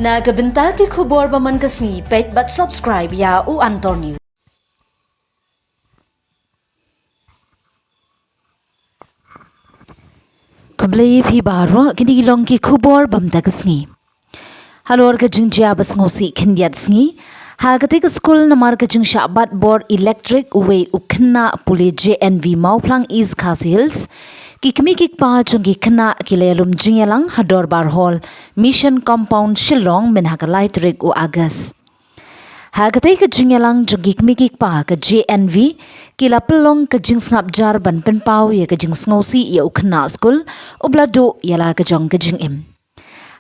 Nagabenta ki khubor baman kasni page but subscribe ya u Antor News. Kublai phi baro kini long ki khubor bamda kasni. Halor ka jingjia bas ngosi khindiat sngi. Ha katika school namar ka jing shabat board electric way ukna puli JNV Mauplang East Khasi Hills. Kikmi kikpa jungi kena kilayalum jingalang hador bar hall mission compound Shillong menhakalai turik u Agas. Hagatai ka jingalang jungi kikmi kikpa ka JNV kila pelong ka jing ngap jar ban penpau ya ka jing ngosi ya ukna school ublado yala ka jong ka jing im.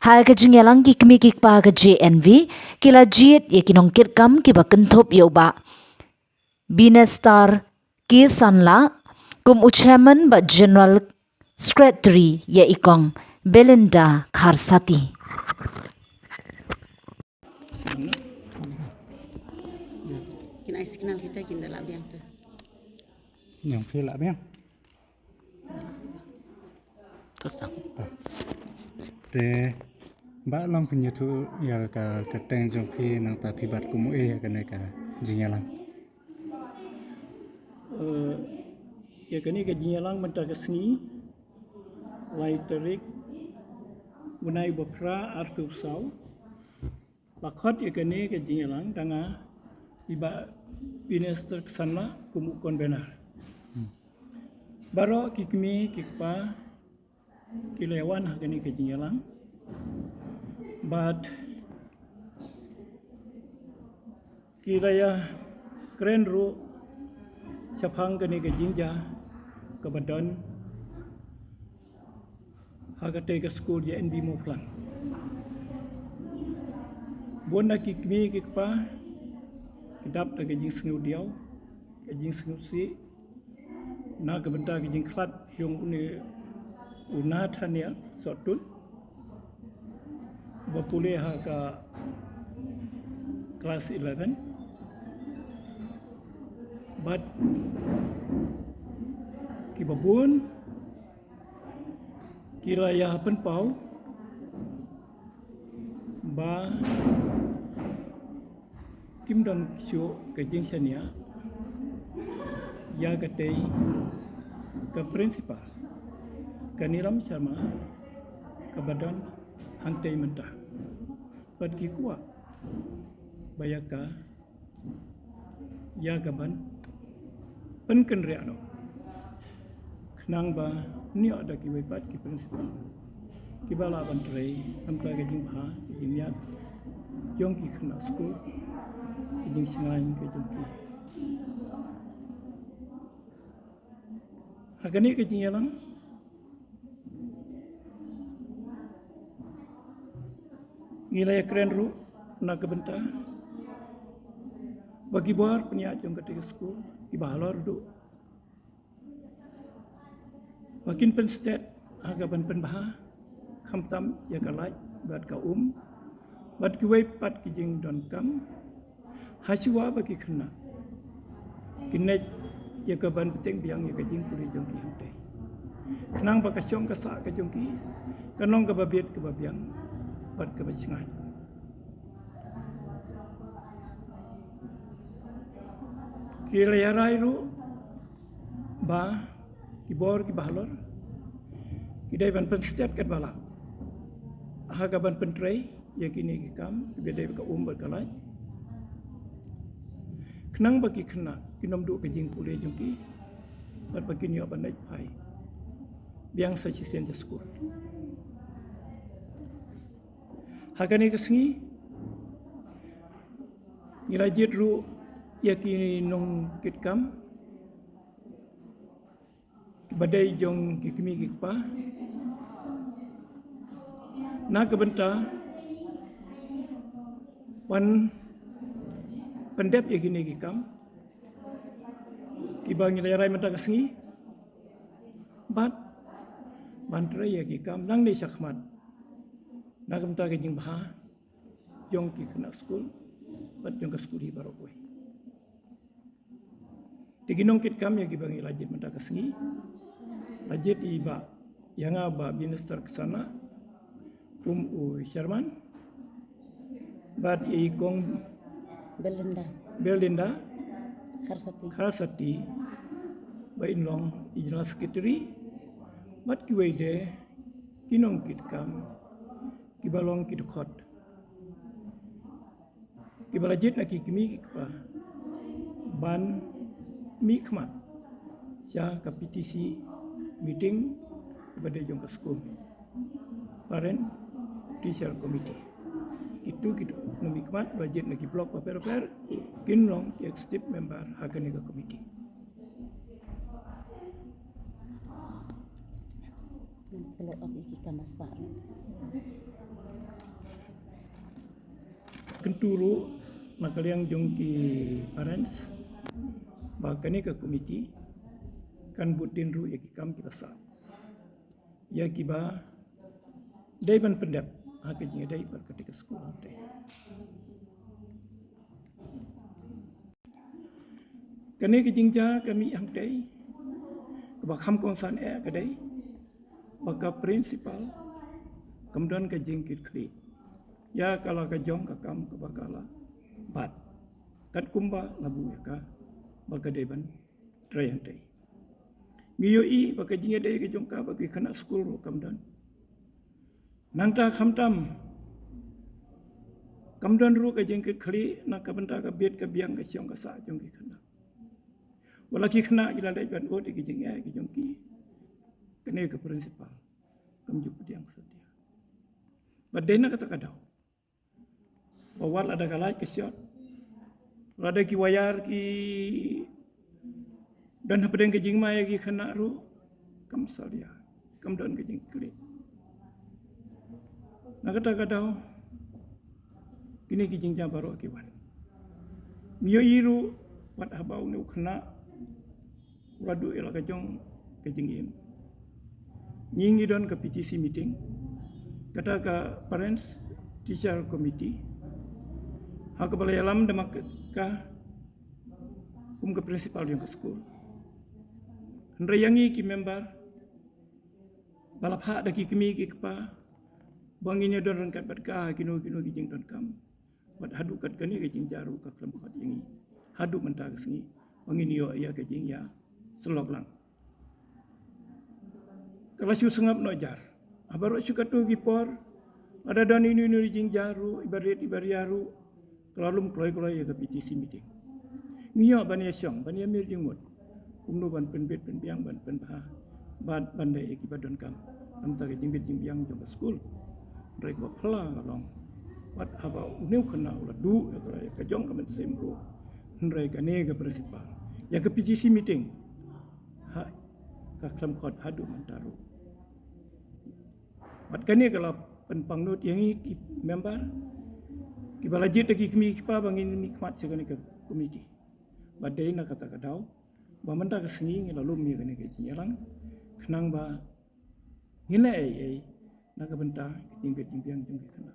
Hai ka jing yalang ki kmi kikpa ka JNV kila jiet ya kinong kirkam ki ba kenthop ya ba Binestar ki sanla kum uchairman ba general secretary ya ikong Belinda Kharsati. Kina signal kita kinda la biang tu. Yang phê lại biết Terus tak. Để bác long phình như thu giờ cả tên trong phê năng ta phi bát cũng mỗi cái này cả gì nhà lắm. Ya kini kejialang mentaka seni lai terik bunai bopra artu sau bakot ya kini kejialang tanga iba minister kesana kumukon benar baro kikmi kikpa kilewan kini kejialang but kiraya keren ru Sapang kini ke jinja ke badan hagate ke school JNV Mauplang. Bona kikmi kikpa kedap ke jing sengu diau ke jing sengu si na ke benta ke jing klat yung uni una thania sotun bapule ha ka class 11 but kibabun kiraya penpau ba kimdon syo ke jingsania ya katei ke principal kaniram sama ke badan hantei mentah bat kikua bayaka ya gaban penken reano kenang ba ni ada ki wepat ki principal ki bala ban trei amta ke jing pha ki jing yat yong ki khna school ki jing singai ke jong ki hagani ke jing yalang ngilai keren ru nak benta bagi buar peniat jong ketika school ibalor du makin penstet harga ban penbah khamtam ya kalai bat ka bat ki pat ki jing don kam hasiwa bagi khna kinet ya ka ban peteng biang ya ka jing puli jong ki hante kenang ba ka syong ka sa ka jong ki kanong ka babiet ka babiang bat ka basingai kira yarai ru ba kibor ki bahalor kidai ban penstet kat bala haga ban pentrei ya kini ki kam bedai ka berkalai kenang bagi kena kinom du ke jing pule jungki bat bagi ni ban naik pai biang sa sisen ja school haga ni kesengi ngilajit ru ya kini nong kitkam badai jong kikmi kikpa na kebenta wan pendep ya kini kikam kibang nilai rai mata kesengi bat bantre ya kikam nang ni sakmat na kebenta ke jing bha jong ki kena school bat jong ke school hi barokoi Tiginong kit kami yang kibangi lajit mata kesengi, lajit iba yang aba minister kesana, Sherman, bat ikong Belinda Karsati. Kharsati ba inlong ijla sekretari bat kiwei de kinong kit kam kibalong kit khot kibalajit na kikimi kikpa ban mi khmat sya ka PTC meeting kepada jong ka school parent teacher committee itu gitu nami khmat budget lagi blok paper kinlong executive member hakaniga committee Follow up iki kamasar. kenturu nakaliang jong ki parents bakani ka committee kan butin ru ya ki kam ki basa ya ki ba dai ban pendap ha ke jinga dai par ketika sekolah teh kani ki jingja kami hang teh ba kham kong san ka dai baka principal kemudian ke jingkit kli ya kalau ke jong ke kam ke bakala bat kat kumba labu ya ka baka deban trayan tei ngiyo i baka jinga dei ke jong ka baka kana school ro kemudian nanta khamtam kemudian ru ke jingkit kli na ka benta ka biet ke biang ke siong ka sa jong ki kana walaki khna ila dei ban o di ke jinga ke jong ki kene ke principal kamjuk pediang setia badena kata kadau bawal ada kalai ke shot ada ki wayar ki dan pedeng ke jing mai ki khana ru kam salia kam don ke jing kli na kata kadau kini ki jing jabaro ki wan ngiyo iru wat habau ne khana radu ila ka jong ke jingin nyingi don ke PTC meeting kata ka parents teacher committee hak balayalam demak ka ke principal yang ke school hendrayangi ki member balap hak daki kemi ki kepa banginya don rangkat berkah kino ki jing don kam bat hadu kat kani ke jing jaru ka kelam khat yangi hadu mentag sengi bangini yo ya ke jing ya selok lang kalau siu sengap no jar abar siu katu gipor ada dan ini jing jaru ibariaru kelalum kloi ya ke PTC meeting ngiyo bania syong bania mir jingmut kumno ban penbet penbiang ban penbah ban bandai ekibadon kam amta ke jingbet jingbiang jong school rek ba phla kalong wat haba uneu khana ula du ya ke jong kam semro ndrai ka ne ke principal ya ke PTC meeting ha ka klam khot hadu mantaru bat kani kalau penpangnut yang ki member ki balajit lagi kami kipa bangin nikmat segani ke komiti badai nak kata kadau ba menta ke sengi lalu mi kani ke jinyalang kenang ba ngina nak benta jingbiang jingbi kana